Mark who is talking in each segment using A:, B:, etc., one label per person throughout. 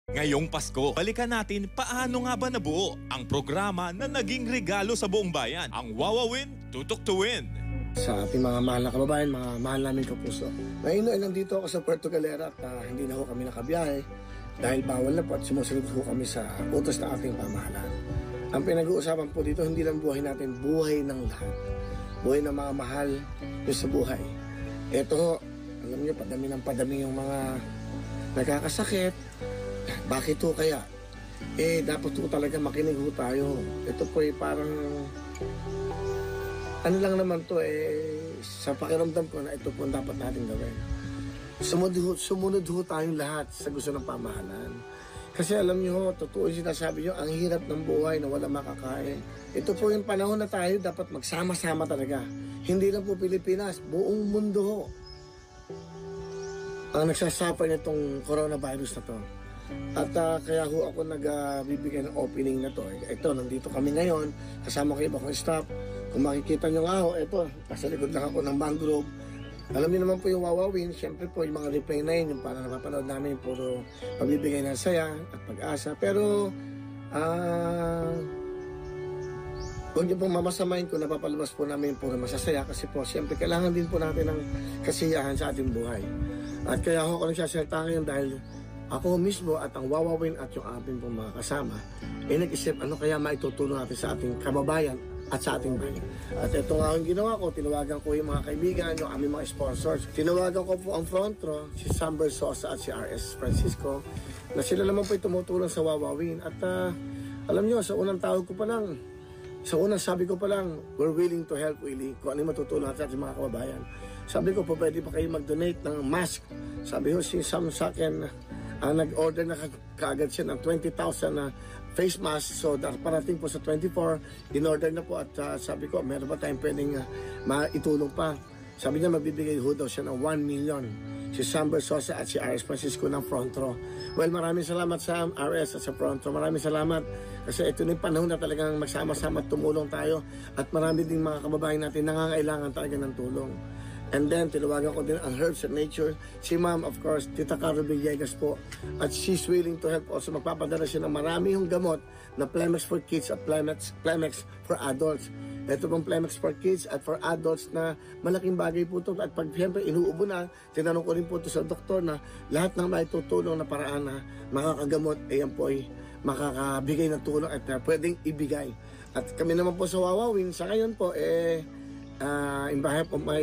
A: Ngayong Pasko, balikan natin paano nga ba nabuo ang programa na naging regalo sa buong bayan, ang Wawawin Tutok to Win.
B: Sa ating mga mahal na kababayan, mga mahal namin kapuso. Ngayon ay nandito ako sa Puerto Galera at hindi na ho kami nakabiyahe dahil bawal na po at sumusunod ho kami sa utos na ating pamahalaan. Ang pinag-uusapan po dito, hindi lang buhay natin, buhay ng lahat. Buhay ng mga mahal yung sa buhay. Ito ho, alam niyo, padami yung mga nagkakasakit. Bakit ho kaya? Dapat ho talaga makinig ho tayo. Ito po parang ano lang naman to sa pakiramdam ko na ito po ang dapat natin gawin. Sumunod ho tayong lahat sa gusto ng pamahalaan. Kasi alam niyo ho, totoo yung sinasabi niyo, ang hirap ng buhay na wala makakain. Ito po yung panahon na tayo dapat magsama-sama talaga. Hindi lang po Pilipinas, buong mundo ho ang nagsasuffer nitong coronavirus na to. At kaya ho ako nagbibigay ng opening na to. Ito, nandito kami ngayon, kasama ko iba kong staff. Kung makikita nyo nga ho, ito, nasa likod lang ako ng mangrove. Alam niyo naman po yung Wawawin, siyempre po yung mga replay na yun, yung parang napapanood namin, puro pagbibigay ng saya at pag-asa. Pero, huwag niyo pong mamasamain kung napapalabas po namin puro masasaya kasi po, siyempre kailangan din po natin ng kasiyahan sa ating buhay. At kaya ako nagsasalita ngayon dahil ako mismo at ang Wawawin at yung ating pong mga kasama nag-isip ano kaya maitutulong natin sa ating kababayan at sa ating bayan. At ito nga ang ginawa ko, tinawagan ko yung mga kaibigan, yung aming mga sponsors. Tinawagan ko po ang front row, si Sam Bersosa at si RS Francisco, na sila naman po tumutulong sa Wawawin. At alam nyo, sa unang tawag ko pa lang, sa unang sabi ko pa lang, we're willing to help Willie kung ano yung matutulong natin sa ating mga kababayan. Sabi ko po, pwede pa kayo mag-donate ng mask. Sabi ko, si Sam sa akin, nag-order na kaagad siya ng 20,000 na face mask. So parating po sa 24, in-order na po at sabi ko, meron ba tayong pwedeng maitulong pa? Sabi niya, magbibigay ho daw siya ng 1 million. Si Sam Bersosa at si RS Francisco ng front row. Well, maraming salamat sa RS at sa front row. Maraming salamat kasi ito na yung panahon na talagang magsama-sama at tumulong tayo at marami ding mga kababayan natin nangangailangan talaga ng tulong. And then, tinawagan ko din ang Herbs and Nature. Si Ma'am, of course, Tita Carol Villegas po. At she's willing to help also. Magpapadala siya ng marami yung gamot na Plemex for Kids at Plemex for Adults. Ito pong Plemex for Kids at for Adults na malaking bagay po ito. At pag siyempre inuubo na, tinanong ko rin po ito sa doktor na lahat ng maitutulong na paraan na makakagamot, yan po ay makakabigay ng tulong at pwedeng ibigay. At kami naman po sa Wawawin, sa ngayon po, in behalf of my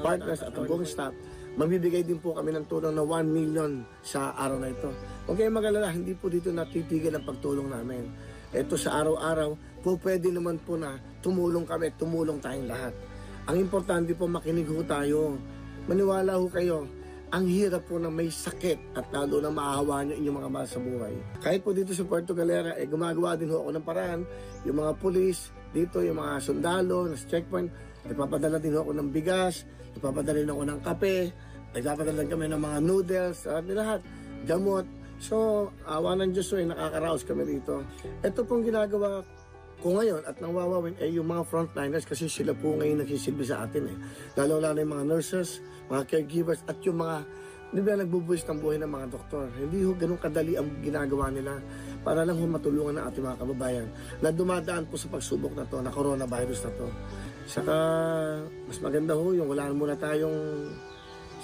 B: partners at ang buong staff, magbibigay din po kami ng tulong na 1 million sa araw na ito. Huwag kayong mag-alala, hindi po dito natitigil ang pagtulong namin. Ito sa araw-araw, po pwede naman po na tumulong kami, tumulong tayong lahat. Ang importante po, makinig ho tayo. Maniwala ho kayo, ang hirap po na may sakit at lalo na maahawa nyo inyong mga mahal sa buhay. Kahit po dito sa Puerto Galera, gumagawa din ho ako ng paraan. Yung mga pulis, dito yung mga sundalo, nasa checkpoint, nagpapadala din ho ako ng bigas, nagpapadala din ako ng kape, nagpapadala din kami ng mga noodles, at lahat, gamot. So, awa ng Diyos ay nakakaraos kami dito. Ito pong ginagawa ko ngayon at nang Wawawin yung mga frontliners kasi sila po ngayon nagsisilbi sa atin Lalo-lalo yung mga nurses, mga caregivers at yung mga nagbubuwis ng buhay ng mga doktor. Hindi ho ganun kadali ang ginagawa nila para lang ho matulungan ng ating mga kababayan na dumadaan po sa pagsubok na to, na coronavirus na to. Saka, mas maganda ho yung wala muna tayong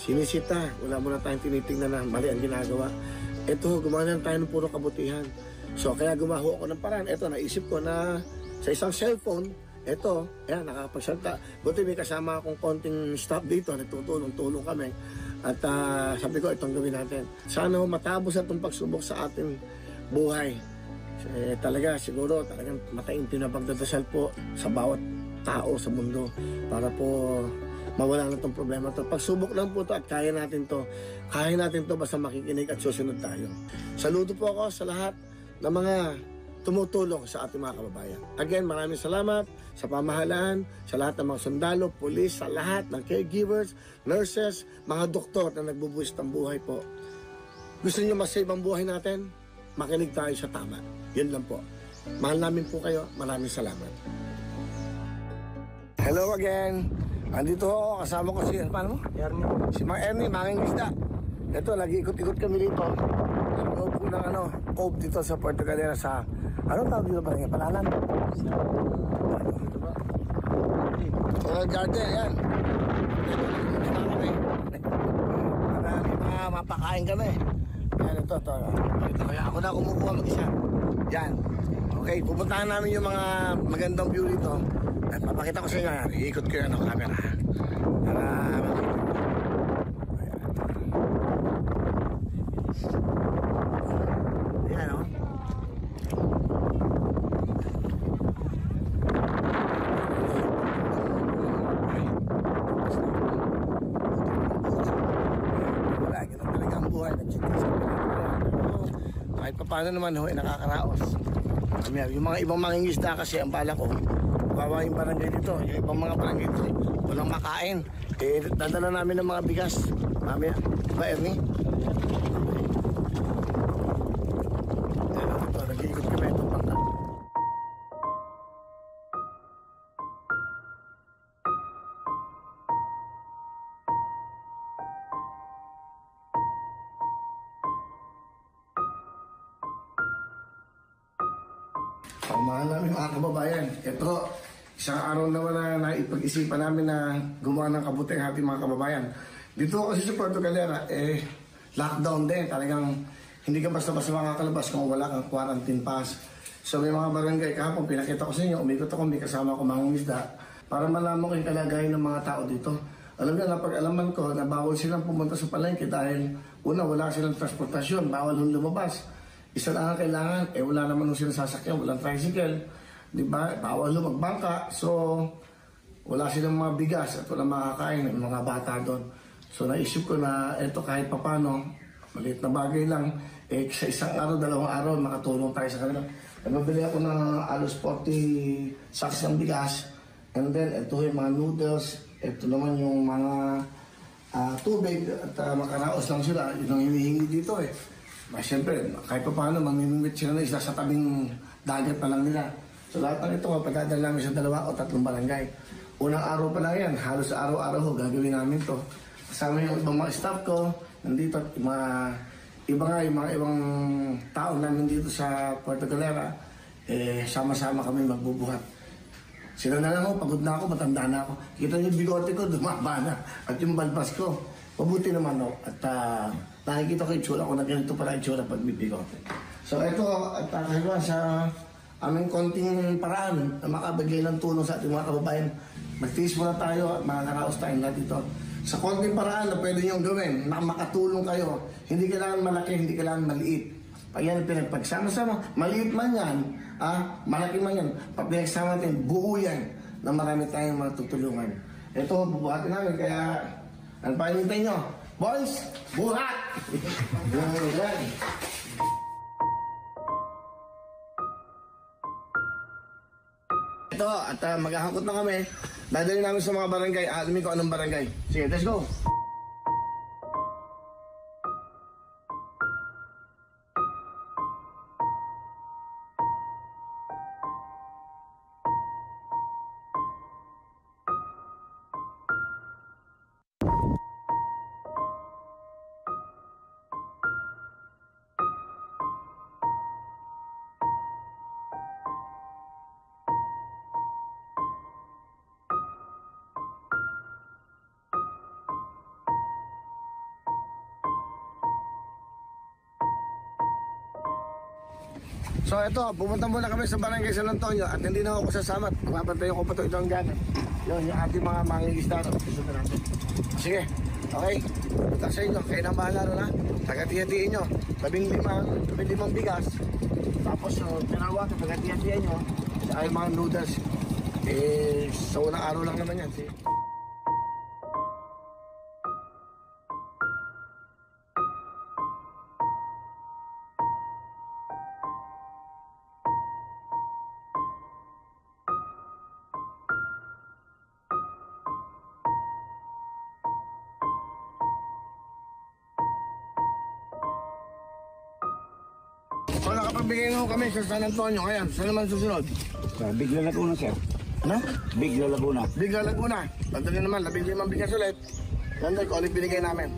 B: sinisita, wala muna tayong tinitingnan na mali ang ginagawa. Ito, gumawa na tayo ng puro kabutihan. So, kaya gumawa ako ng paraan. Ito, naisip ko na sa isang cellphone, ito, ayan, nakakapagsalta. Buti may kasama akong konting staff dito, nagtutulong-tulong kami. At sabi ko, itong gawin natin. Sana matapos itong pagsubok sa ating buhay. Talaga, siguro, talagang mataintim na pagdadasal po sa bawat tao sa mundo para po mawala na itong problema to. Pagsubok lang po to at kaya natin to. Kaya natin to basta makikinig at susunod tayo. Saludo po ako sa lahat ng mga tumutulong sa ating mga kababayan. Again, maraming salamat sa pamahalaan, sa lahat ng mga sundalo, pulis, sa lahat ng caregivers, nurses, mga doktor na nagbubuwis ng buhay po. Gusto niyo masave ang buhay natin? Makinig tayo sa tama. Yun lang po. Mahal namin po kayo. Maraming salamat. Hello again. Andito ako, kasama ko si, paano mo? Ernie. Si Mang Ernie, manging isda. Ito, lagi ikot-ikot kami dito. Sa loob po ng cove dito sa Puerto Galera sa, anong tawag dito barangay? Palalan? Garden, yan. Para may mga mapakain kami. Yan, ito. Kaya ako na kumukuha mag-isa. Yan. Okay, pupuntahan namin yung mga magandang view dito. At papakita ko sa inyo yan. Iikot ko yung camera. Para yan, o. Wala, ganun talaga ang buhay ng chicks. Kahit pa paano naman, nakakaraos. Yung mga ibang mangingisda kasi ang bala ko, bawa yung barangay dito, yung ibang mga barangay dito, walang makain. Dadala namin ng mga bigas. Mamaya, ba Ernie? Ito, nag-iikot kami itong bangka. Mahal namin mga kababayan. Ito, isang araw naman na naipag-isipan namin na gumawa ng kabuting ating mga kababayan. Dito kasi sa Puerto Galera, lockdown din. Talagang hindi ka basta-basta makakalabas kung wala kang quarantine pass. So may mga barangay, kahapon pinakita ko sa inyo, umikot ako, may kasama ko mga isda para malaman ko yung kalagayan ng mga tao dito. Alam nyo, napag-alaman ko na bawal silang pumunta sa palengke dahil una, wala silang transportasyon, bawal hong lumabas. Isa lang ang kailangan, wala naman nung sinasasakyan, walang tricycle, di ba? Bawal magbangka, so wala silang mga bigas at walang makakain ng mga bata doon. So naisip ko na ito kahit papano, maliit na bagay lang, sa isang araw, 2 araw, makatulong tayo sa kanila. Nabili ako ng alos 40 sacks ng bigas, and then ito yung mga noodles, ito naman yung mga tubig at makaraos lang sila, yun ang hinihingi dito Siyempre, kahit pa paano, mamimimit sila na isa sa tabing dagat na lang nila. So lahat ng ito, pagdadala namin sa 2 o 3 barangay. Unang araw pa lang yan, halos araw-araw gagawin namin to. Kasama yung ibang mga staff ko, nandito, yung mga ibang tao namin dito sa Puerto Galera, sama-sama kami magbubuhat. Sila na lang pagod na ako, matanda na ako. Kita niyo yung bigote ko, dumaba na. At yung balbas ko, mabuti naman At nakikita ko yung itsura ko na ganito pala itsura pag bibigote. So ito, at kailangan sa aming konting paraan na makabigay ng tulong sa ating mga kababayan. Magtiis muna tayo at makakaraos tayo na dito. Sa konting paraan na pwede niyong gawin, na makatulong kayo. Hindi kailangan malaki, hindi kailangan maliit. Pag yan pinagsama-sama, maliit man yan, malaki man yan, pag pinagsama natin, buo yan na marami tayong matutulungan. Ito, bubuhatin namin, kaya ano pa hinintay nyo? Boys, buhat! Yan. Ito, at maghahakot na kami. Dadali namin sa mga barangay. Alamin ko anong barangay. Sige, let's go! So ito, pumunta muna kami sa barangay San Antonio at hindi na ako sasama. Mabantayan ko pa ito itong gana. Yun, yung ating mga mangingisda. Sige, okay. Punta sa inyo, kayo nang bahala na. Tagatihatiin nyo. 15 bigas. Tapos, pinawa ka, tagatihatiin nyo. Sa ay mga noodles. Sa unang araw lang naman yan. Sige. So nakapagbigay nga kami sa San Antonio. Ayan, saan naman susunod?
C: Sa Bigla Laguna, sir.
B: Ano?
C: Bigla Laguna.
B: Bigla Laguna. Tandali naman, 15 bigas ulit. Tandali ko ulit binigay namin.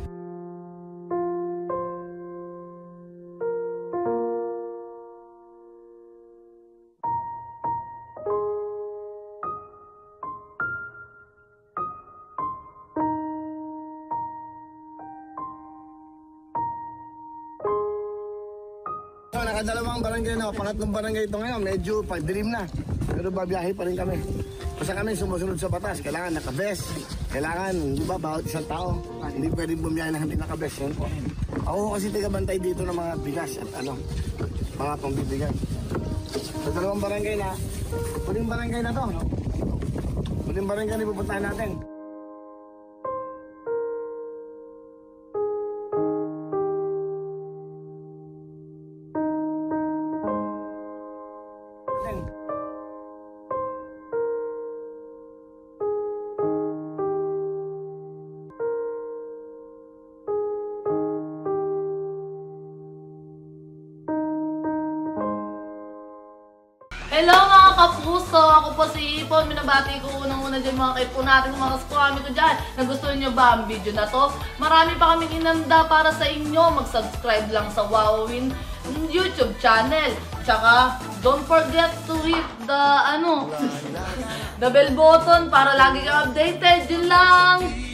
B: Nakadalawang barangay na, pangatlong barangay ito ngayon, medyo pagdilim na. Pero babiyahe pa rin kami. Basta kami sumusunod sa batas, kailangan nakabes. Kailangan, di ba, bawat isang tao. Hindi pwedeng bumiyahe na hindi nakabes. Yun po. Ako kasi tigabantay dito ng mga bigas at mga pambibigay. Sa dalawang barangay na, huling barangay na to. Huling barangay na pupuntahan natin.
D: Hello mga kapuso! Ako po si Ipon. Minabati ko unang-una dyan mga kaipo natin, mga kaskwami ko dyan. Nagustuhan nyo ba ang video na to? Marami pa kaming inanda para sa inyo. Mag-subscribe lang sa Wowowin YouTube channel. Tsaka, don't forget to hit the, the bell button para lagi kang updated. Yun lang!